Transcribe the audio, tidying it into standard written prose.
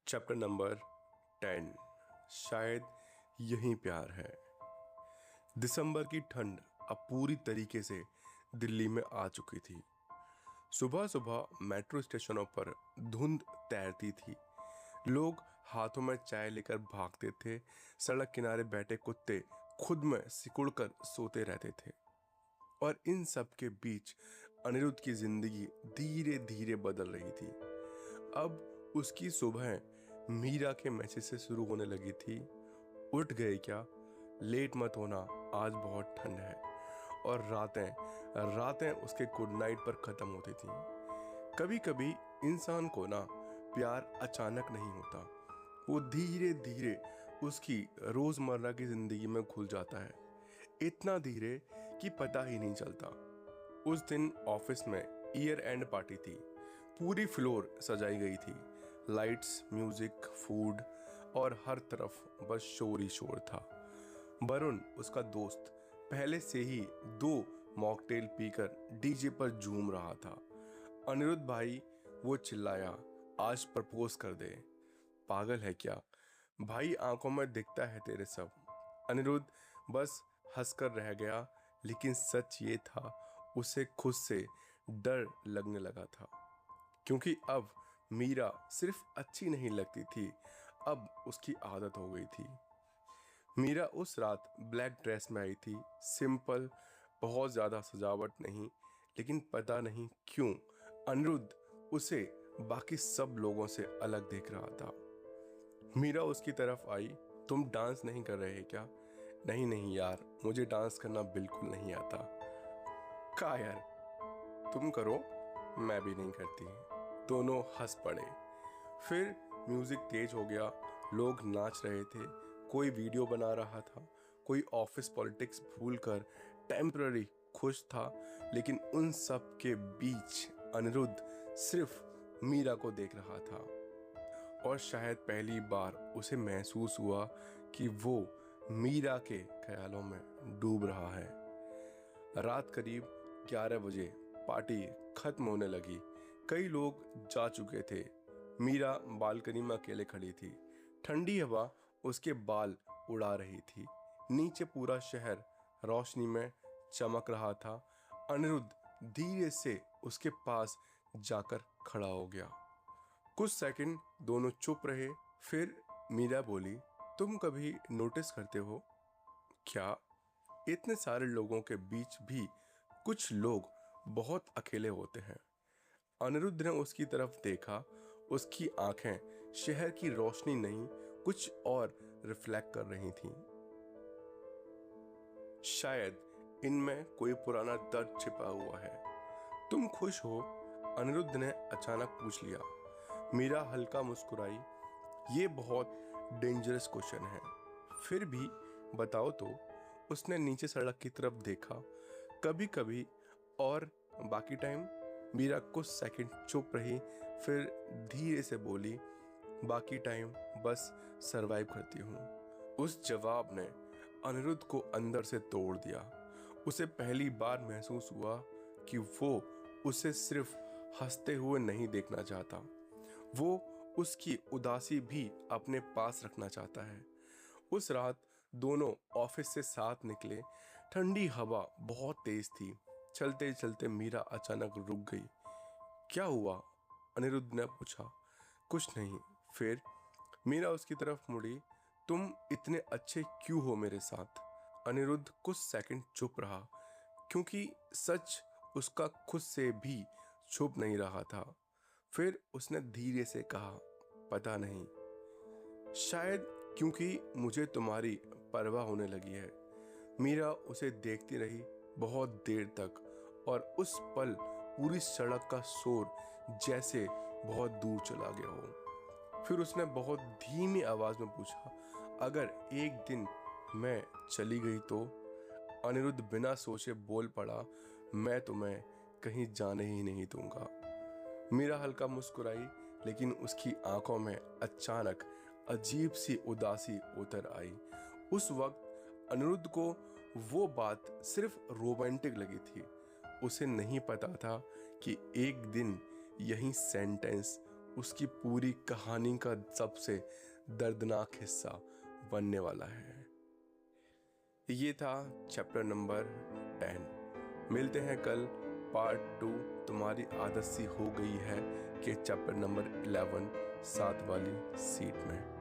Chapter number 10। शायद यही प्यार है। दिसंबर की ठंड अब पूरी तरीके से दिल्ली में आ चुकी थी। सुबह सुबह मेट्रो स्टेशनों पर धुंध तैरती थी। लोग हाथों में चाय लेकर भागते थे। सड़क किनारे बैठे कुत्ते खुद में सिकुड़कर सोते रहते थे। और इन सब के बीच अनिरुद्ध की जिंदगी धीरे धीरे बदल रही थी। अब उसकी सुबह मीरा के मैसेज से शुरू होने लगी थी। उठ गए क्या? लेट मत होना, आज बहुत ठंड है। और रातें रातें उसके गुड नाइट पर खत्म होती थी। कभी कभी इंसान को ना प्यार अचानक नहीं होता, वो धीरे धीरे उसकी रोजमर्रा की जिंदगी में घुल जाता है। इतना धीरे कि पता ही नहीं चलता। उस दिन ऑफिस में ईयर एंड पार्टी थी। पूरी फ्लोर सजाई गई थी। लाइट्स, म्यूजिक, फूड और हर तरफ बस शोर ही शोर था। वरुण, उसका दोस्त, पहले से ही 2 मॉकटेल पीकर डीजे पर झूम रहा था। अनिरुद्ध भाई, वो चिल्लाया, आज प्रपोज कर दे। पागल है क्या भाई, आंखों में दिखता है तेरे सब। अनिरुद्ध बस हंसकर रह गया। लेकिन सच ये था, उसे खुद से डर लगने लगा था। क्योंकि अब मीरा सिर्फ अच्छी नहीं लगती थी, अब उसकी आदत हो गई थी। मीरा उस रात ब्लैक ड्रेस में आई थी। सिंपल, बहुत ज़्यादा सजावट नहीं। लेकिन पता नहीं क्यों अनिरुद्ध उसे बाकी सब लोगों से अलग देख रहा था। मीरा उसकी तरफ आई। तुम डांस नहीं कर रहे क्या? नहीं नहीं यार, मुझे डांस करना बिल्कुल नहीं आता। का यार, तुम करो, मैं भी नहीं करती। दोनों हंस पड़े। फिर म्यूजिक तेज हो गया। लोग नाच रहे थे, कोई वीडियो बना रहा था, कोई ऑफिस पॉलिटिक्स भूलकर टेम्पररी खुश था। लेकिन उन सब के बीच अनिरुद्ध सिर्फ मीरा को देख रहा था। और शायद पहली बार उसे महसूस हुआ कि वो मीरा के ख्यालों में डूब रहा है। रात करीब 11 बजे पार्टी खत्म होने लगी। कई लोग जा चुके थे। मीरा बालकनी में अकेले खड़ी थी। ठंडी हवा उसके बाल उड़ा रही थी। नीचे पूरा शहर रोशनी में चमक रहा था। अनिरुद्ध धीरे से उसके पास जाकर खड़ा हो गया। कुछ सेकंड दोनों चुप रहे। फिर मीरा बोली, तुम कभी नोटिस करते हो क्या, इतने सारे लोगों के बीच भी कुछ लोग बहुत अकेले होते हैं? अनिरुद्ध ने उसकी तरफ देखा। उसकी आंखें शहर की रोशनी नहीं, कुछ और रिफ्लेक्ट कर रही थीं। शायद इनमें कोई पुराना दर्द छिपा हुआ है। तुम खुश हो? अनिरुद्ध ने अचानक पूछ लिया। मीरा हल्का मुस्कुराई। ये बहुत डेंजरस क्वेश्चन है। फिर भी बताओ तो। उसने नीचे सड़क की तरफ देखा। कभी कभी, और बाकी टाइम? मीरा कुछ सेकंड चुप रही, फिर धीरे से बोली, बाकी टाइम बस सरवाइव करती हूँ। उस जवाब ने अनिरुद्ध को अंदर से तोड़ दिया। उसे पहली बार महसूस हुआ कि वो उसे सिर्फ हंसते हुए नहीं देखना चाहता, वो उसकी उदासी भी अपने पास रखना चाहता है। उस रात दोनों ऑफिस से साथ निकले। ठंडी हवा बहुत तेज थी। चलते चलते मीरा अचानक रुक गई। क्या हुआ? अनिरुद्ध ने पूछा। कुछ नहीं। फिर मीरा उसकी तरफ मुड़ी। तुम इतने अच्छे क्यों हो मेरे साथ? अनिरुद्ध कुछ सेकंड चुप रहा, क्योंकि सच उसका खुद से भी छुप नहीं रहा था। फिर उसने धीरे से कहा, पता नहीं, शायद क्योंकि मुझे तुम्हारी परवाह होने लगी है। मीरा उसे देखती रही बहुत देर तक, और उस पल पूरी सड़क का शोर जैसे बहुत दूर चला गया हो। फिर उसने बहुत धीमी आवाज में पूछा, अगर एक दिन मैं चली गई तो? अनिरुद्ध बिना सोचे बोल पड़ा, मैं तुम्हें कहीं जाने ही नहीं दूंगा। मीरा हल्का मुस्कुराई, लेकिन उसकी आंखों में अचानक अजीब सी उदासी उतर आई। उस वक्त अनिरुद्ध को वो बात सिर्फ रोमांटिक लगी थी। उसे नहीं पता था कि एक दिन यही सेंटेंस उसकी पूरी कहानी का सबसे दर्दनाक हिस्सा बनने वाला है। ये था चैप्टर नंबर 10। मिलते हैं कल पार्ट 2। तुम्हारी आदत सी हो गई है कि चैप्टर नंबर 11 साथ वाली सीट में।